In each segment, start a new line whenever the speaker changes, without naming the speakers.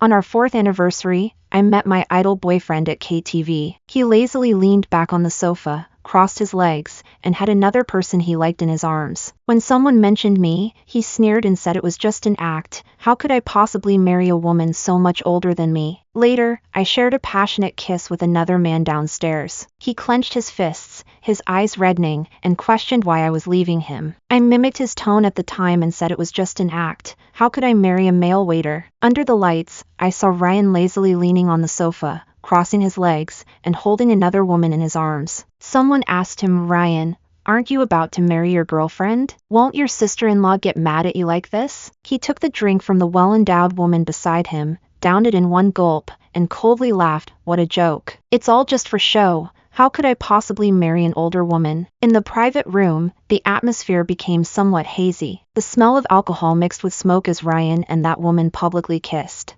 On our 4th anniversary, I met my idol boyfriend at KTV. He lazily leaned back on the sofa, crossed his legs, and had another person he liked in his arms. When someone mentioned me, he sneered and said it was just an act. How could I possibly marry a woman so much older than me? Later, I shared a passionate kiss with another man downstairs. He clenched his fists, his eyes reddening, and questioned why I was leaving him. I mimicked his tone at the time and said it was just an act. How could I marry a male waiter? Under the lights, I saw Ryan lazily leaning on the sofa, crossing his legs, and holding another woman in his arms. Someone asked him, "Ryan, aren't you about to marry your girlfriend? Won't your sister-in-law get mad at you like this?" He took the drink from the well-endowed woman beside him, downed it in one gulp, and coldly laughed. What a joke. It's all just for show. How could I possibly marry an older woman? In the private room, the atmosphere became somewhat hazy. The smell of alcohol mixed with smoke as Ryan and that woman publicly kissed.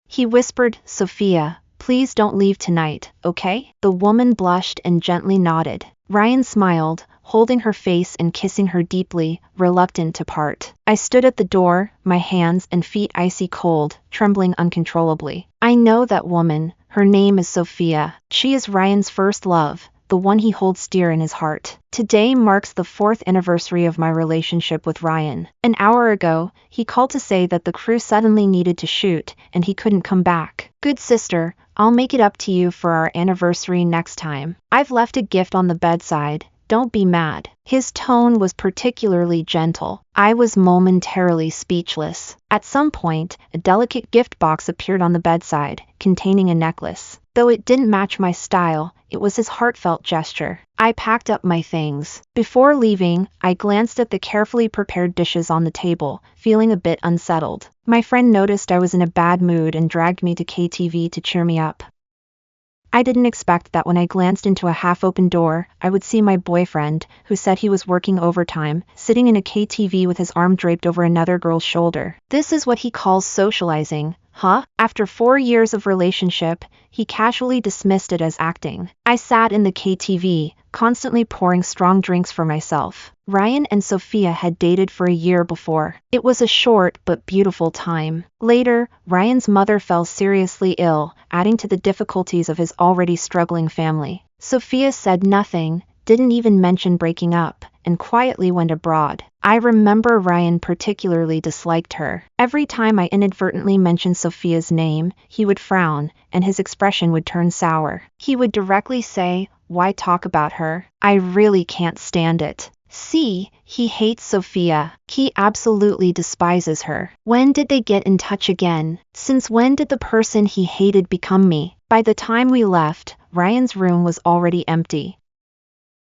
He whispered, "Sophia, please don't leave tonight, okay?" The woman blushed and gently nodded. Ryan smiled, holding her face and kissing her deeply, reluctant to part. I stood at the door, my hands and feet icy cold, trembling uncontrollably. I know that woman. Her name is Sophia. She is Ryan's first love, the one he holds dear in his heart. Today marks the 4th anniversary of my relationship with Ryan. An hour ago, he called to say that the crew suddenly needed to shoot, and he couldn't come back. "Good sister, I'll make it up to you for our anniversary next time. I've left a gift on the bedside. Don't be mad." His tone was particularly gentle. I was momentarily speechless. At some point, a delicate gift box appeared on the bedside, containing a necklace. Though it didn't match my style, it was his heartfelt gesture. I packed up my things. Before leaving, I glanced at the carefully prepared dishes on the table, feeling a bit unsettled. My friend noticed I was in a bad mood and dragged me to KTV to cheer me up. I didn't expect that when I glanced into a half-open door, I would see my boyfriend, who said he was working overtime, sitting in a KTV with his arm draped over another girl's shoulder. This is what he calls socializing, huh? After 4 years of relationship, he casually dismissed it as acting. I sat in the KTV, constantly pouring strong drinks for myself. Ryan and Sophia had dated for a year before. It was a short but beautiful time. Later, Ryan's mother fell seriously ill, adding to the difficulties of his already struggling family. Sophia said nothing, didn't even mention breaking up, and quietly went abroad. I remember Ryan particularly disliked her. Every time I inadvertently mentioned Sophia's name, he would frown, and his expression would turn sour. He would directly say, "Why talk about her? I really can't stand it." See, he hates Sophia. He absolutely despises her. When did they get in touch again? Since when did the person he hated become me? By the time we left, Ryan's room was already empty.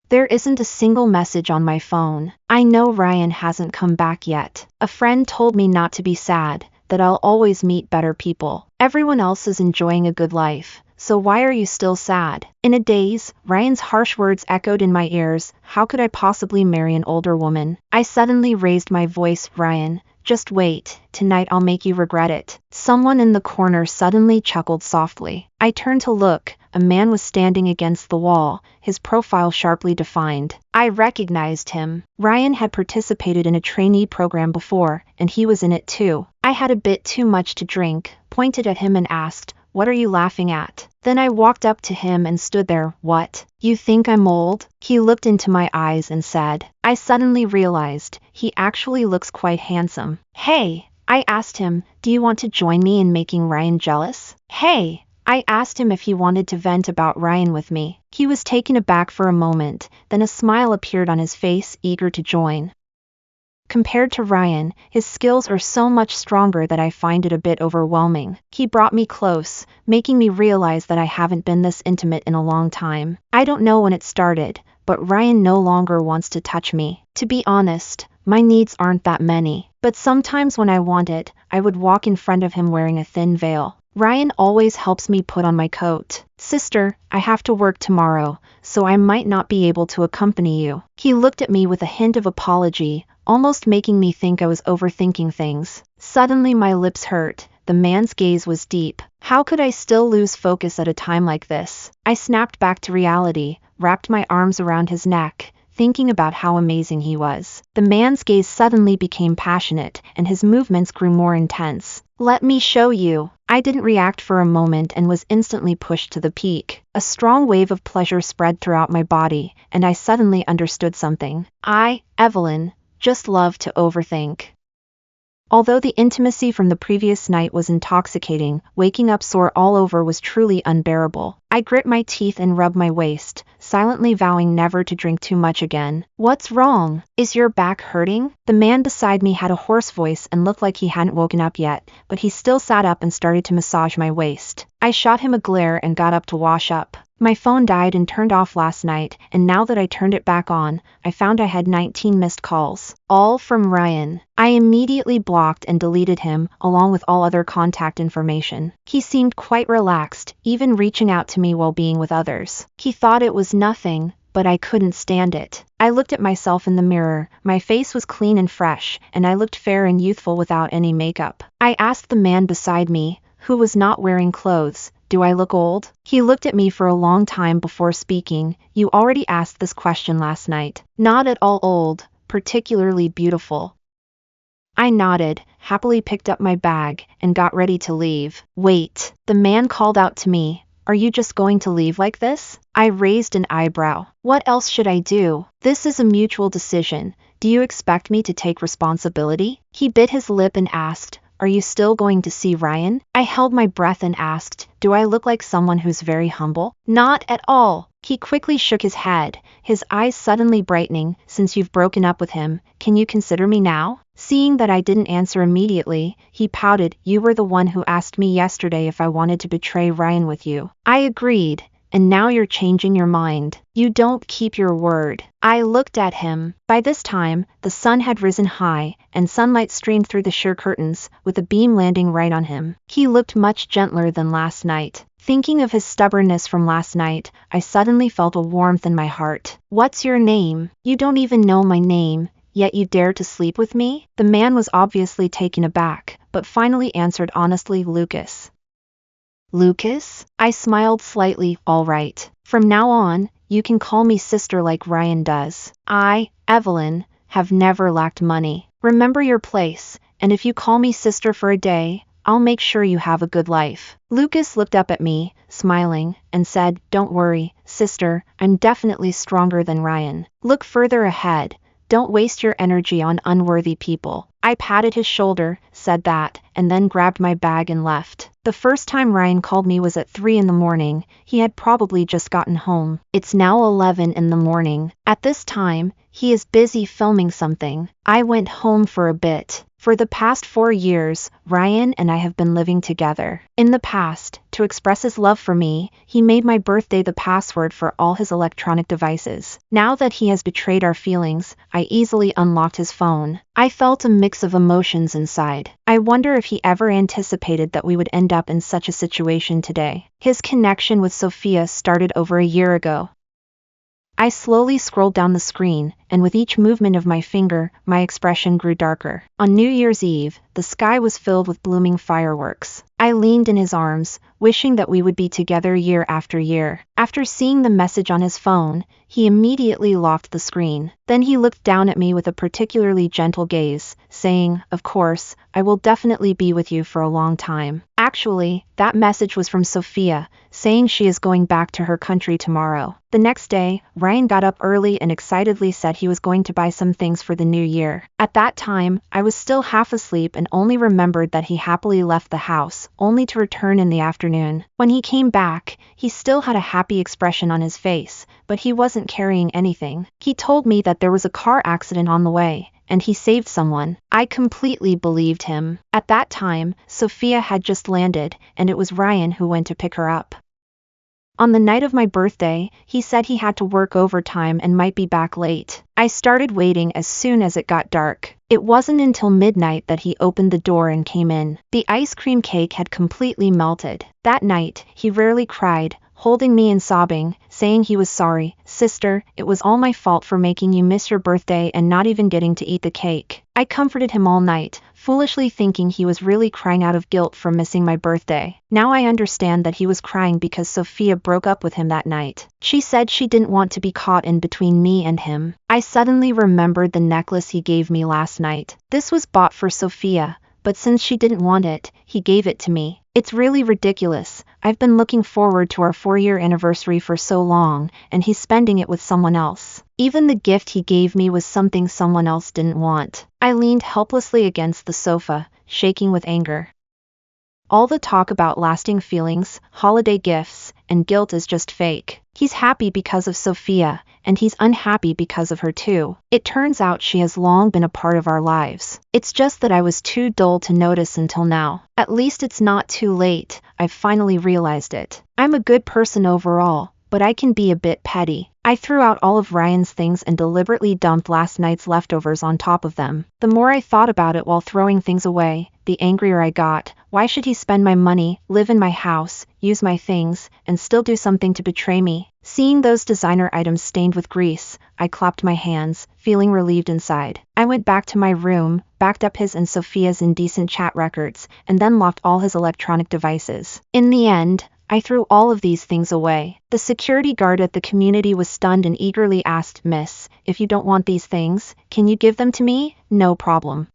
There isn't a single message on my phone. I know Ryan hasn't come back yet. A friend told me not to be sad, that I'll always meet better people. Everyone else is enjoying a good life. So why are you still sad? In a daze, Ryan's harsh words echoed in my ears. How could I possibly marry an older woman? I suddenly raised my voice. "Ryan, just wait. Tonight I'll make you regret it." Someone in the corner suddenly chuckled softly. I turned to look. A man was standing against the wall, his profile sharply defined. I recognized him. Ryan had participated in a trainee program before, and he was in it too. I had a bit too much to drink, pointed at him and asked, "What are you laughing at?" Then I walked up to him and stood there. "What? You think I'm old?" He looked into my eyes and said. I suddenly realized, he actually looks quite handsome. "Hey," I asked him, "do you want to join me in making Ryan jealous?" "Hey." I asked him if he wanted to vent about Ryan with me. He was taken aback for a moment, then a smile appeared on his face, eager to join. Compared to Ryan, his skills are so much stronger that I find it a bit overwhelming. He brought me close, making me realize that I haven't been this intimate in a long time. I don't know when it started, but Ryan no longer wants to touch me. To be honest, my needs aren't that many. But sometimes when I want it, I would walk in front of him wearing a thin veil. Ryan always helps me put on my coat. "Sister, I have to work tomorrow, so I might not be able to accompany you." He looked at me with a hint of apology, almost making me think I was overthinking things. Suddenly my lips hurt. The man's gaze was deep. How could I still lose focus at a time like this? I snapped back to reality, wrapped my arms around his neck, thinking about how amazing he was. The man's gaze suddenly became passionate, and his movements grew more intense. "Let me show you." I didn't react for a moment and was instantly pushed to the peak. A strong wave of pleasure spread throughout my body, and I suddenly understood something. I, Evelyn, just love to overthink. Although the intimacy from the previous night was intoxicating, waking up sore all over was truly unbearable. I grit my teeth and rub my waist, silently vowing never to drink too much again. "What's wrong? Is your back hurting?" The man beside me had a hoarse voice and looked like he hadn't woken up yet, but he still sat up and started to massage my waist. I shot him a glare and got up to wash up. My phone died and turned off last night, and now that I turned it back on, I found I had 19 missed calls. All from Ryan. I immediately blocked and deleted him, along with all other contact information. He seemed quite relaxed, even reaching out to me while being with others. He thought it was nothing, but I couldn't stand it. I looked at myself in the mirror. My face was clean and fresh, and I looked fair and youthful without any makeup. I asked the man beside me, who was not wearing clothes, "Do I look old?" He looked at me for a long time before speaking. "You already asked this question last night." "Not at all old, particularly beautiful." I nodded, happily picked up my bag, and got ready to leave. "Wait," the man called out to me. "Are you just going to leave like this?" I raised an eyebrow. "What else should I do? This is a mutual decision. Do you expect me to take responsibility?" He bit his lip and asked, "Are you still going to see Ryan?" I held my breath and asked, "Do I look like someone who's very humble?" "Not at all." He quickly shook his head, his eyes suddenly brightening. "Since you've broken up with him, can you consider me now?" Seeing that I didn't answer immediately, he pouted. "You were the one who asked me yesterday if I wanted to betray Ryan with you." I agreed. "And now you're changing your mind. You don't keep your word." I looked at him. By this time, the sun had risen high, and sunlight streamed through the sheer curtains, with a beam landing right on him. He looked much gentler than last night. Thinking of his stubbornness from last night, I suddenly felt a warmth in my heart. "What's your name? You don't even know my name, yet you dare to sleep with me?" The man was obviously taken aback, but finally answered honestly, "Lucas." "Lucas?" I smiled slightly. "All right. From now on, you can call me sister like Ryan does. I, Evelyn, have never lacked money. Remember your place, and if you call me sister for a day, I'll make sure you have a good life." Lucas looked up at me, smiling, and said, "Don't worry, sister, I'm definitely stronger than Ryan. Look further ahead. Don't waste your energy on unworthy people." I patted his shoulder, said that, and then grabbed my bag and left. The first time Ryan called me was at 3 in the morning. He had probably just gotten home. It's now 11 in the morning. At this time, he is busy filming something. I went home for a bit. For the past 4 years, Ryan and I have been living together. In the past, to express his love for me, he made my birthday the password for all his electronic devices. Now that he has betrayed our feelings, I easily unlocked his phone. I felt a mix of emotions inside. I wonder if he ever anticipated that we would end up in such a situation today. His connection with Sophia started over a year ago. I slowly scrolled down the screen, and with each movement of my finger, my expression grew darker. On New Year's Eve, the sky was filled with blooming fireworks. I leaned in his arms, wishing that we would be together year after year. After seeing the message on his phone, he immediately locked the screen. Then he looked down at me with a particularly gentle gaze, saying, "Of course, I will definitely be with you for a long time." Actually, that message was from Sophia, saying she is going back to her country tomorrow. The next day, Ryan got up early and excitedly said he was going to buy some things for the new year. At that time, I was still half asleep and only remembered that he happily left the house, only to return in the afternoon. When he came back, he still had a happy expression on his face, but he wasn't carrying anything. He told me that there was a car accident on the way, and he saved someone. I completely believed him. At that time, Sophia had just landed, and it was Ryan who went to pick her up. On the night of my birthday, he said he had to work overtime and might be back late. I started waiting as soon as it got dark. It wasn't until midnight that he opened the door and came in. The ice cream cake had completely melted. That night, he rarely cried, holding me and sobbing, saying he was sorry. "Sister, it was all my fault for making you miss your birthday and not even getting to eat the cake." I comforted him all night, foolishly thinking he was really crying out of guilt for missing my birthday. Now I understand that he was crying because Sophia broke up with him that night. She said she didn't want to be caught in between me and him. I suddenly remembered the necklace he gave me last night. This was bought for Sophia, but since she didn't want it, he gave it to me. It's really ridiculous. I've been looking forward to our 4-year anniversary for so long, and he's spending it with someone else. Even the gift he gave me was something someone else didn't want. I leaned helplessly against the sofa, shaking with anger. All the talk about lasting feelings, holiday gifts, and guilt is just fake. He's happy because of Sophia, and he's unhappy because of her too. It turns out she has long been a part of our lives. It's just that I was too dull to notice until now. At least it's not too late. I've finally realized it. I'm a good person overall, but I can be a bit petty. I threw out all of Ryan's things and deliberately dumped last night's leftovers on top of them. The more I thought about it while throwing things away, the angrier I got. Why should he spend my money, live in my house, use my things, and still do something to betray me? Seeing those designer items stained with grease, I clapped my hands, feeling relieved inside. I went back to my room, backed up his and Sophia's indecent chat records, and then locked all his electronic devices. In the end, I threw all of these things away. The security guard at the community was stunned and eagerly asked, "Miss, if you don't want these things, can you give them to me?" "No problem."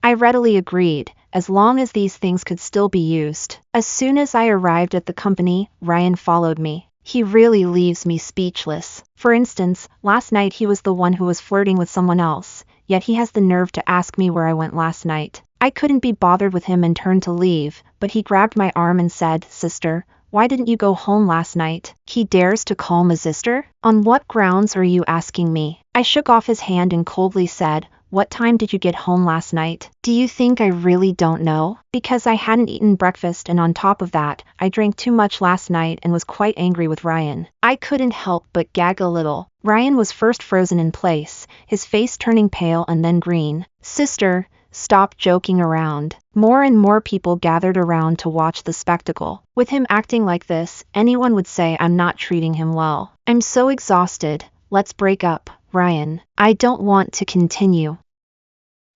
I readily agreed, as long as these things could still be used. As soon as I arrived at the company, Ryan followed me. He really leaves me speechless. For instance, last night he was the one who was flirting with someone else, yet he has the nerve to ask me where I went last night. I couldn't be bothered with him and turned to leave, but he grabbed my arm and said, "Sister, why didn't you go home last night?" He dares to call me sister? On what grounds are you asking me? I shook off his hand and coldly said, "What time did you get home last night?" "Do you think I really don't know?" "Because I hadn't eaten breakfast, and on top of that, I drank too much last night and was quite angry with Ryan." I couldn't help but gag a little. Ryan was first frozen in place, his face turning pale and then green. "Sister, stop joking around." More and more people gathered around to watch the spectacle. With him acting like this, anyone would say I'm not treating him well. "I'm so exhausted. Let's break up, Ryan. I don't want to continue."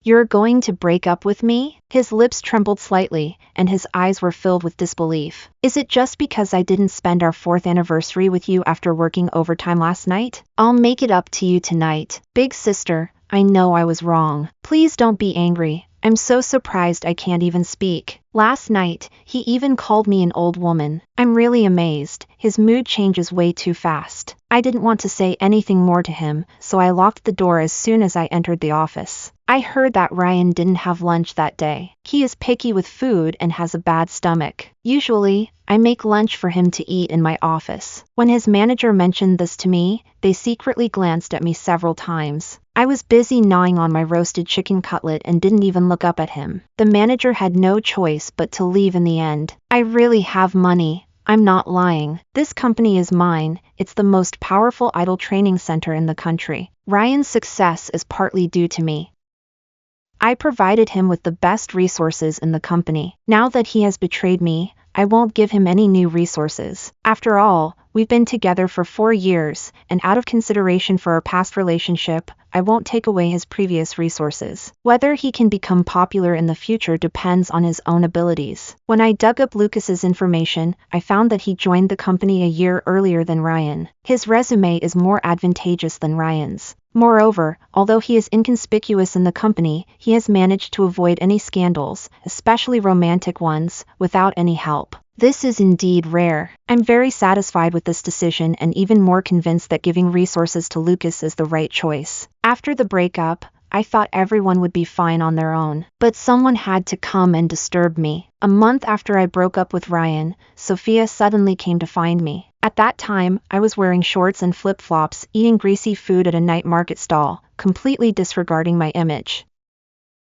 "You're going to break up with me?" His lips trembled slightly, and his eyes were filled with disbelief. "Is it just because I didn't spend our 4th anniversary with you after working overtime last night? I'll make it up to you tonight." "Big sister, I know I was wrong. Please don't be angry. I'm so surprised I can't even speak. Last night, he even called me an old woman. I'm really amazed. His mood changes way too fast." I didn't want to say anything more to him, so I locked the door as soon as I entered the office. I heard that Ryan didn't have lunch that day. He is picky with food and has a bad stomach. Usually, I make lunch for him to eat in my office. When his manager mentioned this to me, they secretly glanced at me several times. I was busy gnawing on my roasted chicken cutlet and didn't even look up at him. The manager had no choice but to leave in the end. I really have money. I'm not lying. This company is mine. It's the most powerful idol training center in the country. Ryan's success is partly due to me. I provided him with the best resources in the company. Now that he has betrayed me, I won't give him any new resources. After all, we've been together for 4 years, and out of consideration for our past relationship, I won't take away his previous resources. Whether he can become popular in the future depends on his own abilities. When I dug up Lucas's information, I found that he joined the company a year earlier than Ryan. His resume is more advantageous than Ryan's. Moreover, although he is inconspicuous in the company, he has managed to avoid any scandals, especially romantic ones, without any help. This is indeed rare. I'm very satisfied with this decision and even more convinced that giving resources to Lucas is the right choice. After the breakup, I thought everyone would be fine on their own. But someone had to come and disturb me. A month after I broke up with Ryan, Sophia suddenly came to find me. At that time, I was wearing shorts and flip-flops, eating greasy food at a night market stall, completely disregarding my image.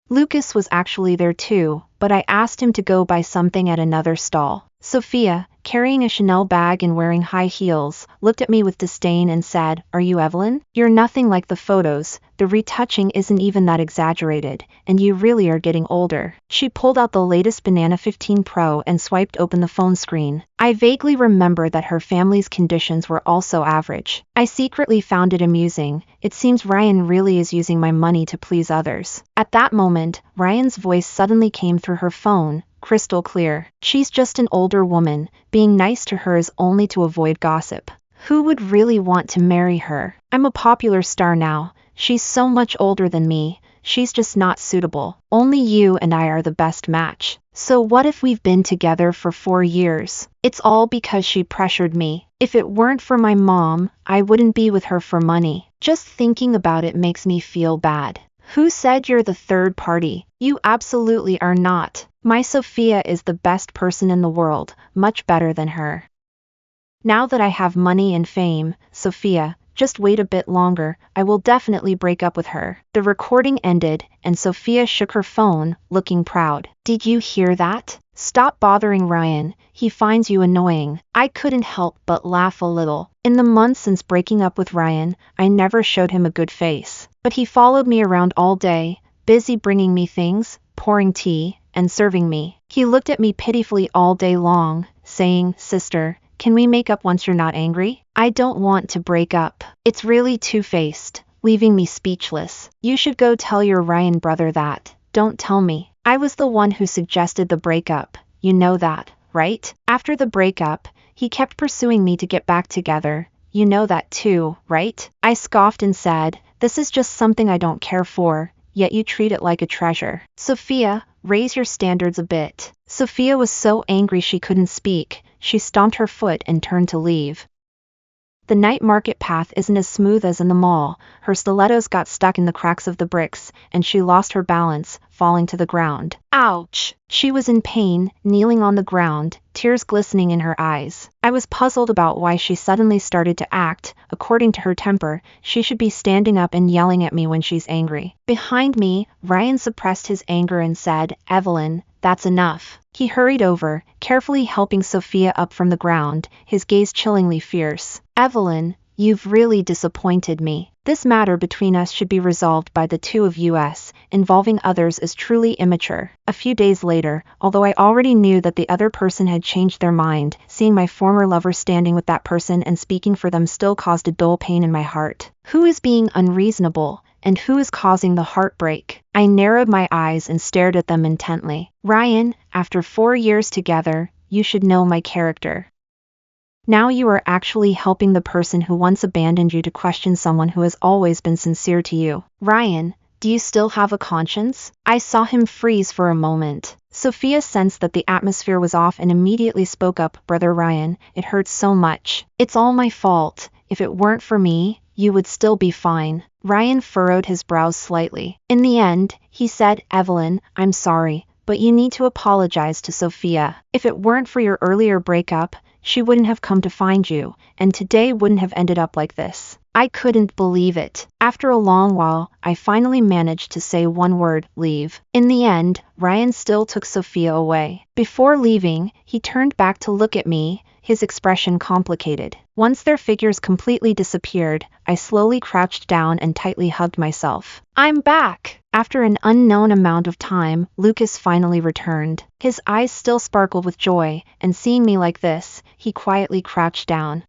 Lucas was actually there too, but I asked him to go buy something at another stall. Sophia, carrying a Chanel bag and wearing high heels, looked at me with disdain and said, "Are you Evelyn? You're nothing like the photos, the retouching isn't even that exaggerated, and you really are getting older." She pulled out the latest Banana 15 Pro and swiped open the phone screen. I vaguely remember that her family's conditions were also average. I secretly found it amusing. It seems Ryan really is using my money to please others. At that moment, Ryan's voice suddenly came through her phone, crystal clear. "She's just an older woman. Being nice to her is only to avoid gossip. Who would really want to marry her? I'm a popular star now. She's so much older than me. she's just not suitable. Only you and I are the best match. So what if we've been together for 4 years? It's all because she pressured me. If it weren't for my mom, I wouldn't be with her for money. Just thinking about it makes me feel bad. Who said you're the third party? You absolutely are not. My Sophia is the best person in the world, much better than her. Now that I have money and fame, Sophia, just wait a bit longer, I will definitely break up with her. The recording ended, and Sophia shook her phone, looking proud. Did you hear that? Stop bothering Ryan, he finds you annoying. I couldn't help but laugh a little. In the months since breaking up with Ryan, I never showed him a good face. But he followed me around all day, busy bringing me things, pouring tea, and serving me. He looked at me pitifully all day long, saying, "Sister, can we make up once you're not angry?" I don't want to break up. It's really two-faced, leaving me speechless. You should go tell your Ryan brother that. Don't tell me. I was the one who suggested the breakup. You know that, right? After the breakup, he kept pursuing me to get back together. You know that too, right? I scoffed and said, "This is just something I don't care for, yet you treat it like a treasure." Sophia, raise your standards a bit. Sophia was so angry she couldn't speak. She stomped her foot and turned to leave. The night market path isn't as smooth as in the mall. Her stilettos got stuck in the cracks of the bricks, and she lost her balance, falling to the ground. Ouch! She was in pain, kneeling on the ground, tears glistening in her eyes. I was puzzled about why she suddenly started to act. According to her temper, she should be standing up and yelling at me when she's angry. Behind me, Ryan suppressed his anger and said, "Evelyn, that's enough." He hurried over, carefully helping Sophia up from the ground, his gaze chillingly fierce. "Evelyn, you've really disappointed me. This matter between us should be resolved by the two of us. Involving others is truly immature." A few days later, although I already knew that the other person had changed their mind, seeing my former lover standing with that person and speaking for them still caused a dull pain in my heart. Who is being unreasonable? And who is causing the heartbreak? I narrowed my eyes and stared at them intently. Ryan, after 4 years together, you should know my character. Now you are actually helping the person who once abandoned you to question someone who has always been sincere to you. Ryan, do you still have a conscience? I saw him freeze for a moment. Sophia sensed that the atmosphere was off and immediately spoke up. "Brother Ryan, it hurts so much. It's all my fault. If it weren't for me, you would still be fine." Ryan furrowed his brows slightly. In the end, he said, "Evelyn, I'm sorry, but you need to apologize to Sophia. If it weren't for your earlier breakup, she wouldn't have come to find you, and today wouldn't have ended up like this." I couldn't believe it. After a long while, I finally managed to say one word, "Leave." In the end, Ryan still took Sophia away. Before leaving, he turned back to look at me, his expression complicated. Once their figures completely disappeared, I slowly crouched down and tightly hugged myself. "I'm back!" After an unknown amount of time, Lucas finally returned. His eyes still sparkled with joy, and seeing me like this, he quietly crouched down.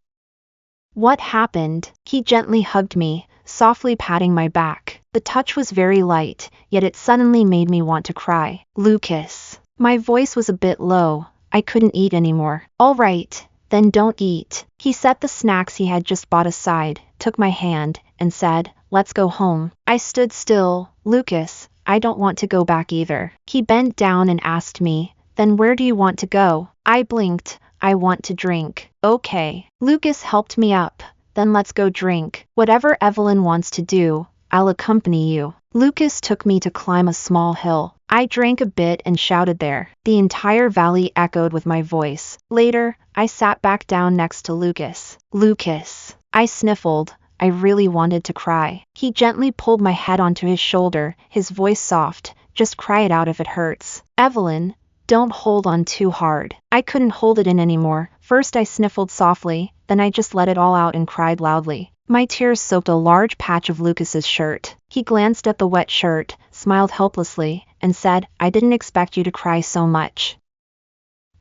"What happened?" He gently hugged me, softly patting my back. The touch was very light, yet it suddenly made me want to cry. "Lucas." My voice was a bit low. I couldn't eat anymore. "All right, then don't eat." He set the snacks he had just bought aside, took my hand, and said, "Let's go home." I stood still. "Lucas, I don't want to go back either." He bent down and asked me, "Then where do you want to go?" I blinked. "I want to drink." "Okay." Lucas helped me up. "Then let's go drink. Whatever Evelyn wants to do, I'll accompany you." Lucas took me to climb a small hill. I drank a bit and shouted there. The entire valley echoed with my voice. Later, I sat back down next to Lucas. "Lucas." I sniffled. I really wanted to cry. He gently pulled my head onto his shoulder, his voice soft. "Just cry it out if it hurts. Evelyn, don't hold on too hard." I couldn't hold it in anymore. First I sniffled softly, then I just let it all out and cried loudly. My tears soaked a large patch of Lucas's shirt. He glanced at the wet shirt, smiled helplessly, and said, "I didn't expect you to cry so much."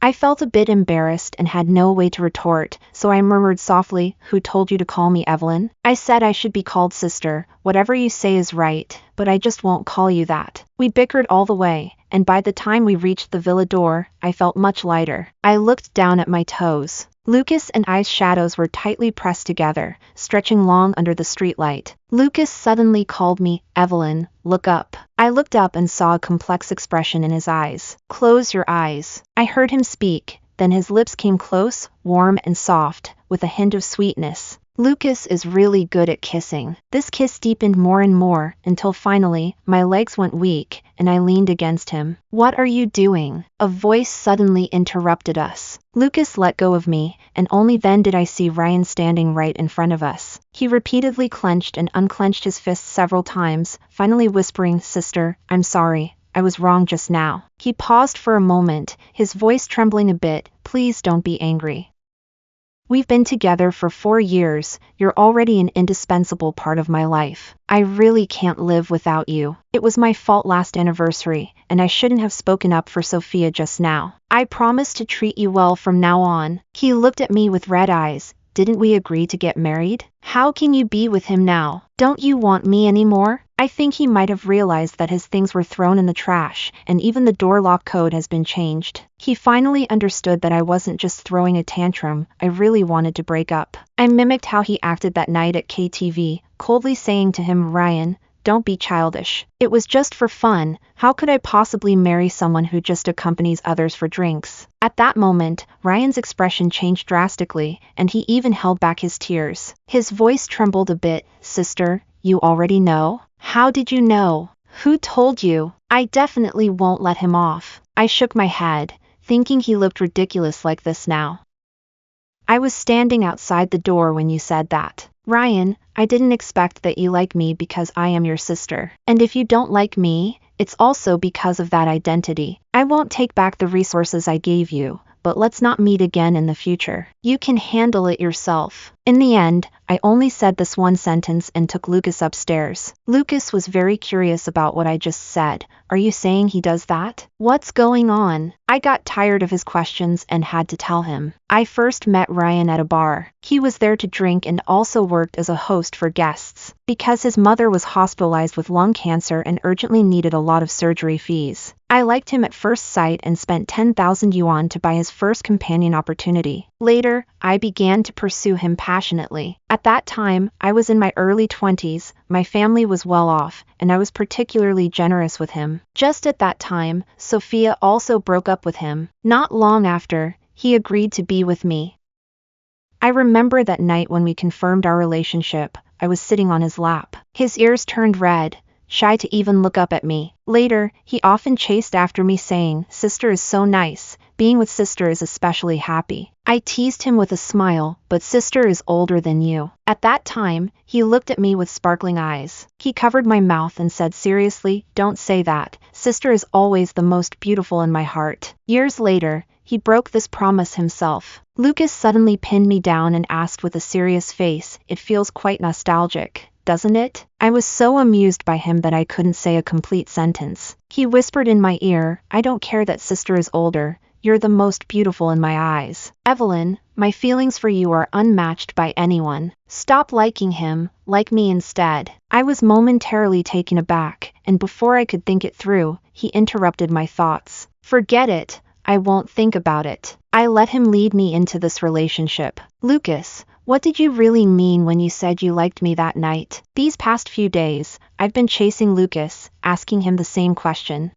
I felt a bit embarrassed and had no way to retort, so I murmured softly, "Who told you to call me Evelyn?" I said I should be called sister. "Whatever you say is right, but I just won't call you that." We bickered all the way, and by the time we reached the villa door, I felt much lighter. I looked down at my toes. Lucas and I's shadows were tightly pressed together, stretching long under the streetlight. Lucas suddenly called me, "Evelyn, look up." I looked up and saw a complex expression in his eyes. "Close your eyes." I heard him speak, then his lips came close, warm and soft, with a hint of sweetness. Lucas is really good at kissing. This kiss deepened more and more, until finally, my legs went weak, and I leaned against him. "What are you doing?" A voice suddenly interrupted us. Lucas let go of me, and only then did I see Ryan standing right in front of us. He repeatedly clenched and unclenched his fists several times, finally whispering, "Sister, I'm sorry. I was wrong just now." He paused for a moment, his voice trembling a bit. "Please don't be angry. We've been together for 4 years, you're already an indispensable part of my life. I really can't live without you. It was my fault last anniversary, and I shouldn't have spoken up for Sophia just now. I promise to treat you well from now on." He looked at me with red eyes. "Didn't we agree to get married? How can you be with him now? Don't you want me anymore?" I think he might have realized that his things were thrown in the trash, and even the door lock code has been changed. He finally understood that I wasn't just throwing a tantrum, I really wanted to break up. I mimicked how he acted that night at KTV, coldly saying to him, "Ryan, don't be childish. It was just for fun. How could I possibly marry someone who just accompanies others for drinks?" At that moment, Ryan's expression changed drastically, and he even held back his tears. His voice trembled a bit. "Sister, you already know? How did you know? Who told you?" "I definitely won't let him off." I shook my head, thinking he looked ridiculous like this now. "I was standing outside the door when you said that. Ryan, I didn't expect that you like me because I am your sister. And if you don't like me, it's also because of that identity. I won't take back the resources I gave you, but let's not meet again in the future. You can handle it yourself." In the end, I only said this one sentence and took Lucas upstairs. Lucas was very curious about what I just said. "Are you saying he does that? What's going on?" I got tired of his questions and had to tell him. I first met Ryan at a bar. He was there to drink and also worked as a host for guests. Because his mother was hospitalized with lung cancer and urgently needed a lot of surgery fees. I liked him at first sight and spent 10,000 yuan to buy his first companion opportunity. Later, I began to pursue him passionately. At that time, I was in my early 20s, my family was well off, and I was particularly generous with him. Just at that time, Sophia also broke up with him. Not long after, he agreed to be with me. I remember that night when we confirmed our relationship, I was sitting on his lap. His ears turned red, shy to even look up at me. Later, he often chased after me saying, "Sister is so nice. Being with sister is especially happy." I teased him with a smile, "But sister is older than you." At that time, he looked at me with sparkling eyes. He covered my mouth and said seriously, "Don't say that. Sister is always the most beautiful in my heart." Years later, he broke this promise himself. Lucas suddenly pinned me down and asked with a serious face, "It feels quite nostalgic, doesn't it?" I was so amused by him that I couldn't say a complete sentence. He whispered in my ear, "I don't care that sister is older. You're the most beautiful in my eyes. Evelyn, my feelings for you are unmatched by anyone. Stop liking him, like me instead." I was momentarily taken aback, and before I could think it through, he interrupted my thoughts. "Forget it. I won't think about it." I let him lead me into this relationship. "Lucas, what did you really mean when you said you liked me that night?" These past few days, I've been chasing Lucas, asking him the same question.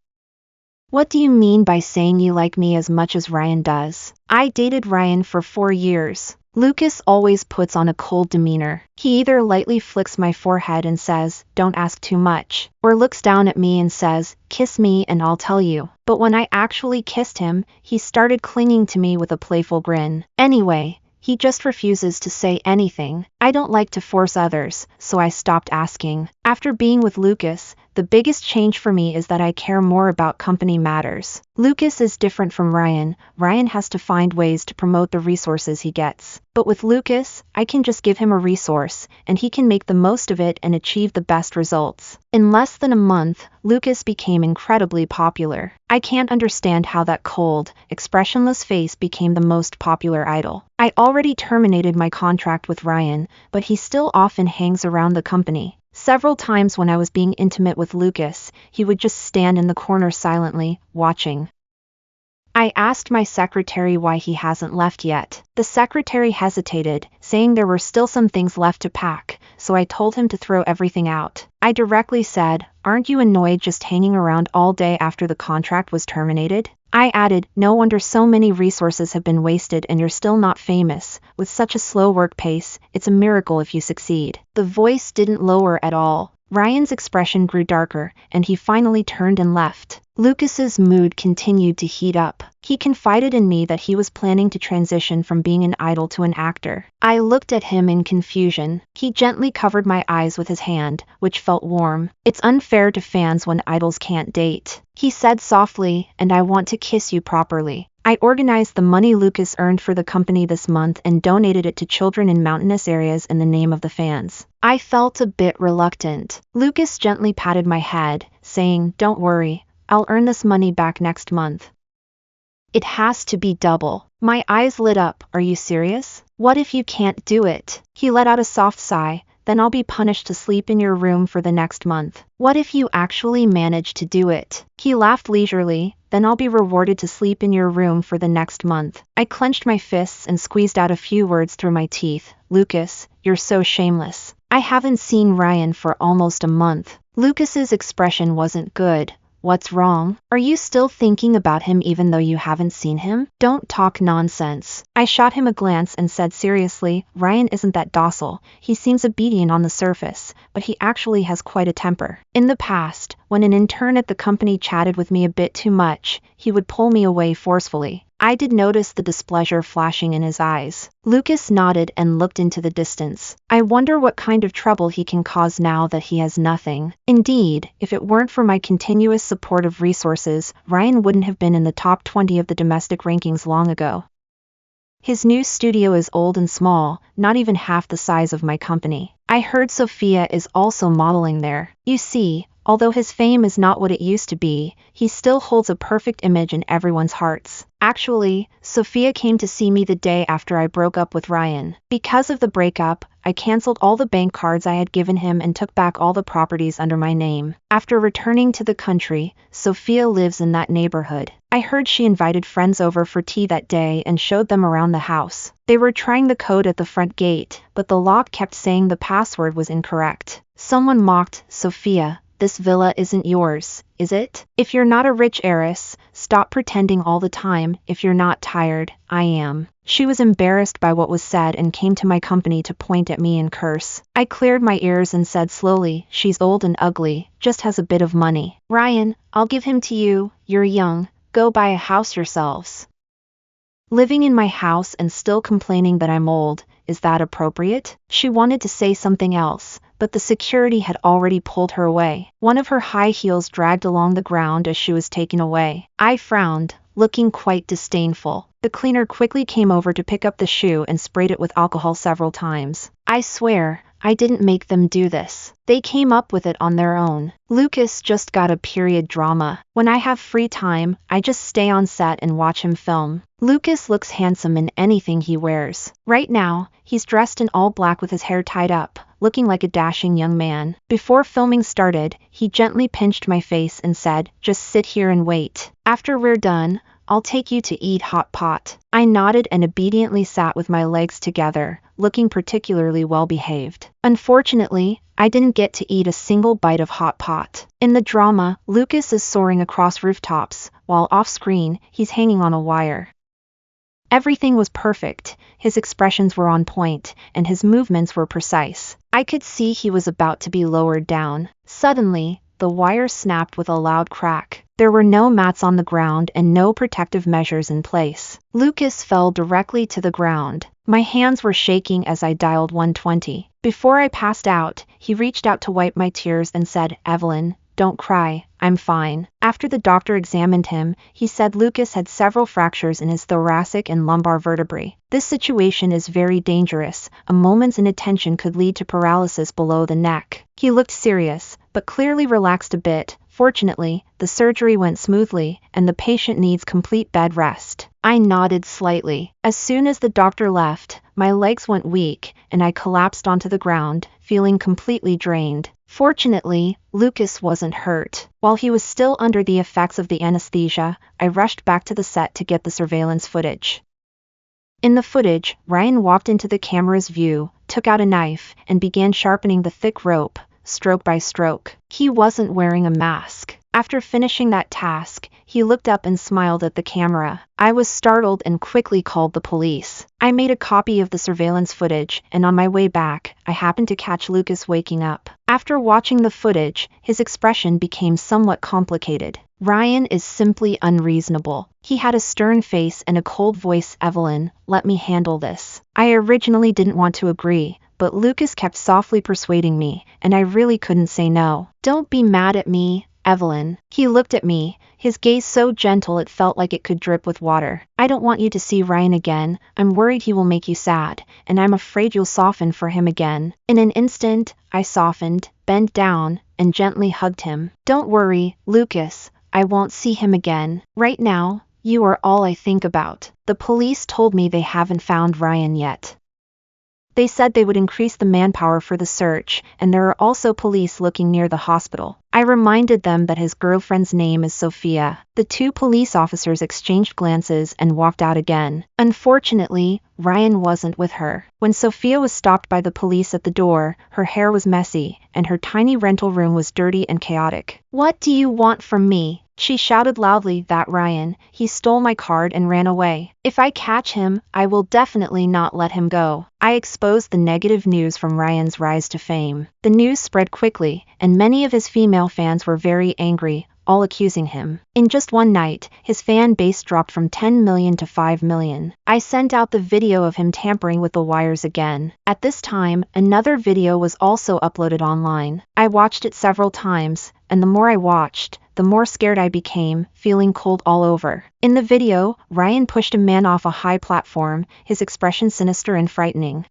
"What do you mean by saying you like me as much as Ryan does?" I dated Ryan for 4 years. Lucas always puts on a cold demeanor. He either lightly flicks my forehead and says, "Don't ask too much," or looks down at me and says, "Kiss me and I'll tell you." But when I actually kissed him, he started clinging to me with a playful grin. Anyway, he just refuses to say anything. I don't like to force others, so I stopped asking. After being with Lucas, the biggest change for me is that I care more about company matters. Lucas is different from Ryan. Ryan has to find ways to promote the resources he gets. But with Lucas, I can just give him a resource, and he can make the most of it and achieve the best results. In less than a month, Lucas became incredibly popular. I can't understand how that cold, expressionless face became the most popular idol. I already terminated my contract with Ryan, but he still often hangs around the company. Several times when I was being intimate with Lucas, he would just stand in the corner silently, watching. I asked my secretary why he hasn't left yet. The secretary hesitated, saying there were still some things left to pack, so I told him to throw everything out. I directly said, "Aren't you annoyed just hanging around all day after the contract was terminated?" I added, "No wonder so many resources have been wasted and you're still not famous. With such a slow work pace, it's a miracle if you succeed." The voice didn't lower at all. Ryan's expression grew darker, and he finally turned and left. Lucas's mood continued to heat up. He confided in me that he was planning to transition from being an idol to an actor. I looked at him in confusion. He gently covered my eyes with his hand, which felt warm. "It's unfair to fans when idols can't date," he said softly, "and I want to kiss you properly." I organized the money Lucas earned for the company this month and donated it to children in mountainous areas in the name of the fans. I felt a bit reluctant. Lucas gently patted my head, saying, "Don't worry, I'll earn this money back next month. It has to be double." My eyes lit up. "Are you serious? What if you can't do it?" He let out a soft sigh. "Then I'll be punished to sleep in your room for the next month." "What if you actually manage to do it?" He laughed leisurely. "Then I'll be rewarded to sleep in your room for the next month." I clenched my fists and squeezed out a few words through my teeth. "Lucas, you're so shameless." I haven't seen Ryan for almost a month. Lucas's expression wasn't good. "What's wrong? Are you still thinking about him even though you haven't seen him? Don't talk nonsense." I shot him a glance and said seriously, "Ryan isn't that docile. He seems obedient on the surface, but he actually has quite a temper. In the past, when an intern at the company chatted with me a bit too much, he would pull me away forcefully." I did notice the displeasure flashing in his eyes. Lucas nodded and looked into the distance. "I wonder what kind of trouble he can cause now that he has nothing." Indeed, if it weren't for my continuous support of resources, Ryan wouldn't have been in the top 20 of the domestic rankings long ago. His new studio is old and small, not even half the size of my company. I heard Sophia is also modeling there. You see, although his fame is not what it used to be, he still holds a perfect image in everyone's hearts. Actually, Sophia came to see me the day after I broke up with Ryan. Because of the breakup, I canceled all the bank cards I had given him and took back all the properties under my name. After returning to the country, Sophia lives in that neighborhood. I heard she invited friends over for tea that day and showed them around the house. They were trying the code at the front gate, but the lock kept saying the password was incorrect. Someone mocked, "Sophia, this villa isn't yours, is it? If you're not a rich heiress, stop pretending all the time. If you're not tired, I am." She was embarrassed by what was said and came to my company to point at me and curse. I cleared my ears and said slowly, "She's old and ugly, just has a bit of money. Ryan, I'll give him to you. You're young, go buy a house yourselves." Living in my house and still complaining that I'm old, is that appropriate? She wanted to say something else, but the security had already pulled her away. One of her high heels dragged along the ground as she was taken away. I frowned, looking quite disdainful. The cleaner quickly came over to pick up the shoe and sprayed it with alcohol several times. I swear, I didn't make them do this. They came up with it on their own. Lucas just got a period drama. When I have free time, I just stay on set and watch him film. Lucas looks handsome in anything he wears. Right now, he's dressed in all black with his hair tied up, looking like a dashing young man. Before filming started, he gently pinched my face and said, "Just sit here and wait. After we're done, I'll take you to eat hot pot." I nodded and obediently sat with my legs together, looking particularly well behaved. Unfortunately, I didn't get to eat a single bite of hot pot. In the drama, Lucas is soaring across rooftops, while off-screen, he's hanging on a wire. Everything was perfect, his expressions were on point, and his movements were precise. I could see he was about to be lowered down. Suddenly, the wire snapped with a loud crack. There were no mats on the ground and no protective measures in place. Lucas fell directly to the ground. My hands were shaking as I dialed 120. Before I passed out, he reached out to wipe my tears and said, "Evelyn, don't cry, I'm fine." After the doctor examined him, he said Lucas had several fractures in his thoracic and lumbar vertebrae. This situation is very dangerous. A moment's inattention could lead to paralysis below the neck. He looked serious, but clearly relaxed a bit. Fortunately, the surgery went smoothly, and the patient needs complete bed rest. I nodded slightly. As soon as the doctor left, my legs went weak, and I collapsed onto the ground, feeling completely drained. Fortunately, Lucas wasn't hurt. While he was still under the effects of the anesthesia, I rushed back to the set to get the surveillance footage. In the footage, Ryan walked into the camera's view, took out a knife, and began sharpening the thick rope, stroke by stroke. He wasn't wearing a mask. After finishing that task, he looked up and smiled at the camera. I was startled and quickly called the police. I made a copy of the surveillance footage, and on my way back, I happened to catch Lucas waking up. After watching the footage, his expression became somewhat complicated. Ryan is simply unreasonable. He had a stern face and a cold voice. Evelyn, let me handle this. I originally didn't want to agree, but Lucas kept softly persuading me, and I really couldn't say no. Don't be mad at me, Evelyn. He looked at me, his gaze so gentle it felt like it could drip with water. I don't want you to see Ryan again. I'm worried he will make you sad, and I'm afraid you'll soften for him again. In an instant, I softened, bent down, and gently hugged him. Don't worry, Lucas. I won't see him again. Right now, you are all I think about. The police told me they haven't found Ryan yet. They said they would increase the manpower for the search, and there are also police looking near the hospital. I reminded them that his girlfriend's name is Sophia. The two police officers exchanged glances and walked out again. Unfortunately, Ryan wasn't with her. When Sophia was stopped by the police at the door, her hair was messy, and her tiny rental room was dirty and chaotic. What do you want from me? She shouted loudly. That Ryan, he stole my card and ran away. If I catch him, I will definitely not let him go. I exposed the negative news from Ryan's rise to fame. The news spread quickly, and many of his female fans were very angry, all accusing him. In just one night, his fan base dropped from 10 million to 5 million. I sent out the video of him tampering with the wires again. At this time, another video was also uploaded online. I watched it several times, and the more I watched, the more scared I became, feeling cold all over. In the video, Ryan pushed a man off a high platform, his expression sinister and frightening.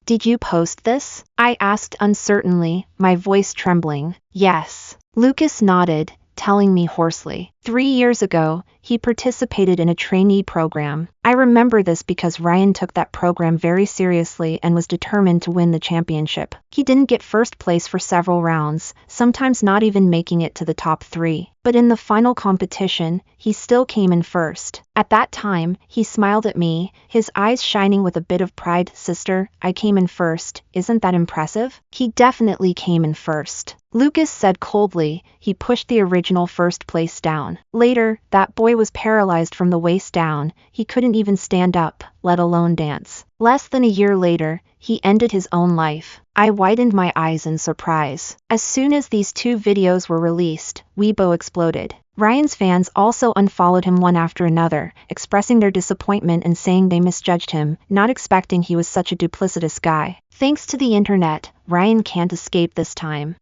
Did you post this? I asked uncertainly, my voice trembling. Yes. Lucas nodded, telling me hoarsely. 3 years ago, he participated in a trainee program. I remember this because Ryan took that program very seriously and was determined to win the championship. He didn't get first place for several rounds, sometimes not even making it to the top 3. But in the final competition, he still came in first. At that time, he smiled at me, his eyes shining with a bit of pride. Sister, I came in first. Isn't that impressive? He definitely came in first. Lucas said coldly. He pushed the original first place down. Later, that boy was paralyzed from the waist down. He couldn't even stand up, let alone dance. Less than a year later, he ended his own life. I widened my eyes in surprise. As soon as these two videos were released, Weibo exploded. Ryan's fans also unfollowed him one after another, expressing their disappointment and saying they misjudged him, not expecting he was such a duplicitous guy. Thanks to the internet, Ryan can't escape this time.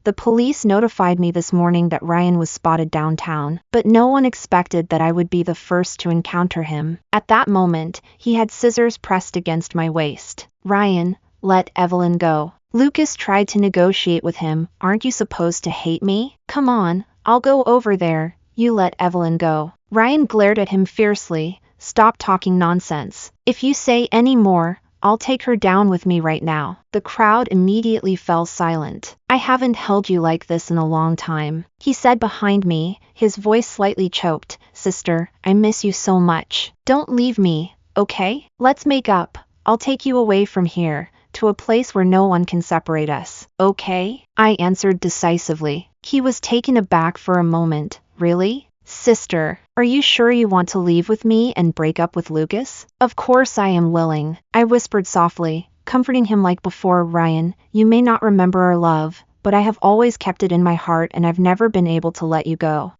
The police notified me this morning that Ryan was spotted downtown, but no one expected that I would be the first to encounter him. At that moment, he had scissors pressed against my waist. Ryan, let Evelyn go. Lucas tried to negotiate with him. Aren't you supposed to hate me? Come on, I'll go over there. You let Evelyn go. Ryan glared at him fiercely. Stop talking nonsense. If you say any more, I'll take her down with me right now. The crowd immediately fell silent. I haven't held you like this in a long time, he said behind me, his voice slightly choked. Sister, I miss you so much. Don't leave me, okay? Let's make up. I'll take you away from here, to a place where no one can separate us. Okay? I answered decisively. He was taken aback for a moment. Really? Sister, are you sure you want to leave with me and break up with Lucas? Of course I am willing, I whispered softly, comforting him like before. Ryan, you may not remember our love, but I have always kept it in my heart and I've never been able to let you go.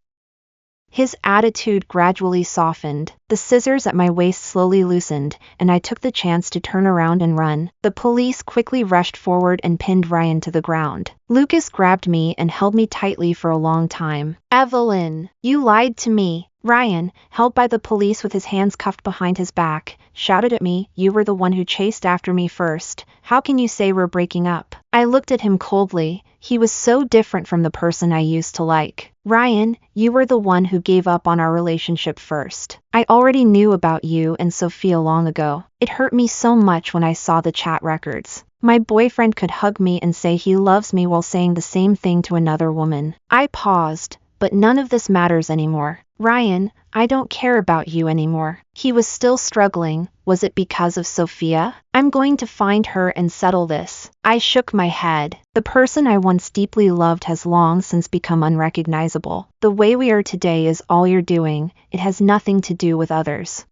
His attitude gradually softened. The scissors at my waist slowly loosened, and I took the chance to turn around and run. The police quickly rushed forward and pinned Ryan to the ground. Lucas grabbed me and held me tightly for a long time. Evelyn, you lied to me. Ryan, held by the police with his hands cuffed behind his back, shouted at me. You were the one who chased after me first. How can you say we're breaking up? I looked at him coldly. He was so different from the person I used to like. Ryan, you were the one who gave up on our relationship first. I already knew about you and Sophia long ago. It hurt me so much when I saw the chat records. My boyfriend could hug me and say he loves me while saying the same thing to another woman. I paused, but none of this matters anymore. Ryan, I don't care about you anymore. He was still struggling. Was it because of Sophia? I'm going to find her and settle this. I shook my head. The person I once deeply loved has long since become unrecognizable. The way we are today is all you're doing. It has nothing to do with others.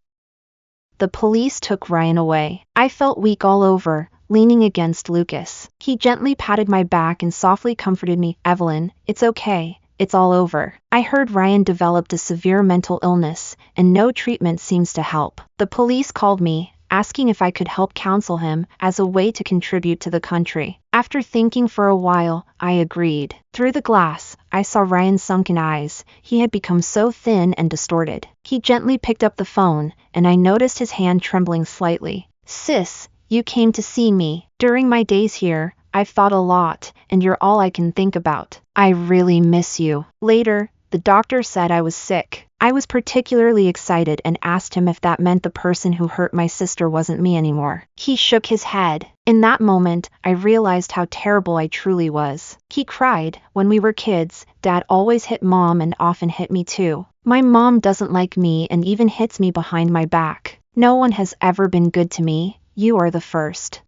The police took Ryan away. I felt weak all over, leaning against Lucas. He gently patted my back and softly comforted me. Evelyn, it's okay. It's all over. I heard Ryan developed a severe mental illness, and no treatment seems to help. The police called me, asking if I could help counsel him as a way to contribute to the country. After thinking for a while, I agreed. Through the glass, I saw Ryan's sunken eyes. He had become so thin and distorted. He gently picked up the phone, and I noticed his hand trembling slightly. Sis, you came to see me. During my days here, I've thought a lot, and you're all I can think about. I really miss you. Later, the doctor said I was sick. I was particularly excited and asked him if that meant the person who hurt my sister wasn't me anymore. He shook his head. In that moment, I realized how terrible I truly was. He cried. When we were kids, Dad always hit Mom and often hit me too. My mom doesn't like me and even hits me behind my back. No one has ever been good to me. You are the first.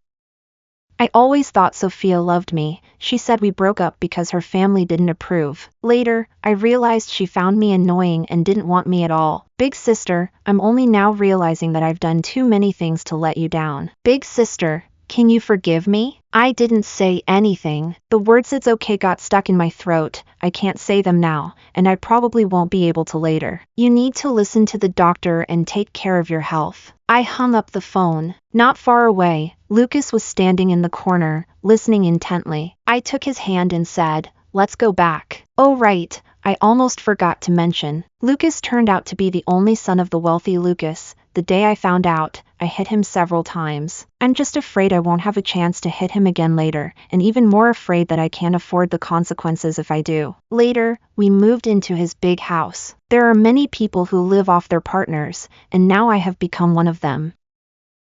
I always thought Sophia loved me. She said we broke up because her family didn't approve. Later, I realized she found me annoying and didn't want me at all. Big sister, I'm only now realizing that I've done too many things to let you down. Big sister, can you forgive me? I didn't say anything. The words "it's okay" got stuck in my throat. I can't say them now, and I probably won't be able to later. You need to listen to the doctor and take care of your health. I hung up the phone. Not far away, Lucas was standing in the corner, listening intently. I took his hand and said, "Let's go back." Oh right, I almost forgot to mention. Lucas turned out to be the only son of the wealthy Lucas. The day I found out, I hit him several times. I'm just afraid I won't have a chance to hit him again later, and even more afraid that I can't afford the consequences if I do. Later, we moved into his big house. There are many people who live off their partners, and now I have become one of them.